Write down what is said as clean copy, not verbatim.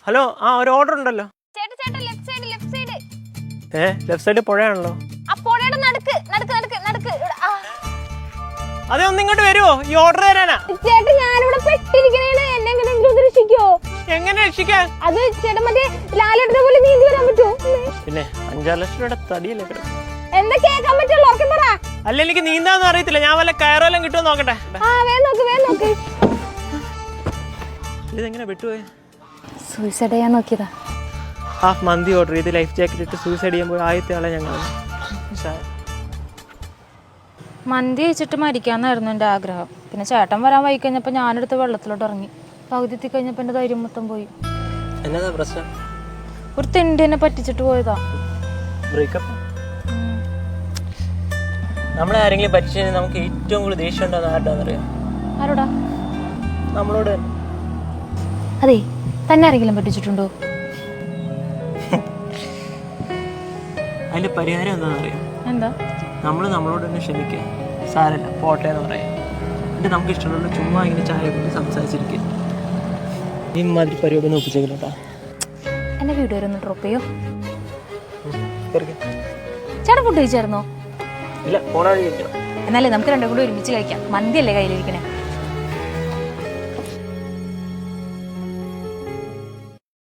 Hello, ആ ഒരു order ഉണ്ടല്ലോ. ലെഫ്റ്റ് സൈഡ് പുഴയാണല്ലോ. അതെ, ഒന്ന് ഇങ്ങോട്ട് വരുമോ? ഈ ഓർഡർ തരാനാ. എങ്ങനെ രക്ഷിക്കാൻ? പിന്നെ 5-6 ലക്ഷം രൂപയുടെ തടിയല്ലേ കിടക്കും. അല്ല, എനിക്ക് നീന്താന്ന് അറിയത്തില്ല. ഞാൻ വല്ല കയറെല്ലാം കിട്ടുമോ നോക്കട്ടെ. ഇതെങ്ങനെ വിട്ടുപോയി? സൂയിസൈഡ് ചെയ്യാൻ നോക്കിയതാ. ഹാഫ് മന്തി ഓർഡർ ചെയ്ത് ലൈഫ് ജാക്കറ്റ് ഇട്ട് സൂയിസൈഡ് ചെയ്യുമ്പോൾ ആദ്യത്തെ ആളെ ഞങ്ങൾ. മന്തി കഴിച്ചിട്ട് മരിക്കാന്നായിരുന്നു എൻ്റെ ആഗ്രഹം. പിന്നെ ചേട്ടൻ വരാൻ വൈകി കഴിഞ്ഞപ്പോൾ ഞാനെടുത്ത് വെള്ളത്തിലോട്ട് ഇറങ്ങി. പകുതി എത്തി കഴിഞ്ഞപ്പോൾ എൻ്റെ ധൈര്യം മൊത്തം പോയി. എന്നതാ പ്രശ്നം? ഒരു തെണ്ടിനെ പറ്റിച്ചിട്ട് പോയതാ. ബ്രേക്കപ്പ്? നമ്മളെ ആരെങ്കിലും പറ്റിച്ചാൽ നമുക്ക് ഏറ്റവും കൂടുതൽ ദേഷ്യം ഉണ്ടാകുന്ന ആരുടെയാണെന്നറിയാം? ആരോടാ? നമ്മളോട്. അതെ, തന്നെ ആരെങ്കിലും പറ്റിച്ചിട്ടുണ്ടോ? അതിന്റെ പരിഹാരം എന്താണെന്നറിയാം? എന്താ? നമ്മളോട് തന്നെ ക്ഷമിക്കുക. സാരല്ല, പോട്ടെ എന്ന് പറയാം. എന്നിട്ട് നമുക്ക് ഇഷ്ടമുള്ള ചുമ്മാ ഇങ്ങനെ ചായ കൊണ്ട് സംസാരിച്ചിരിക്കുക. ഈ മാതിരി പരിപാടി ഒന്ന് ഒപ്പിച്ചേക്കില്ല. എന്നെ വീഡിയോ ഒന്ന് ഡ്രോപ്പ് ചെയ്യോ? ചേട്ടൻ ഫുഡ് കഴിച്ചായിരുന്നോ? ഇല്ല, ഫോൺ കഴിക്കണം. എന്നാലേ നമുക്ക് രണ്ടും കൂടി ഒരുമിച്ച് കഴിക്കാം. മന്തിയല്ലേ കയ്യിലിരിക്കണേ.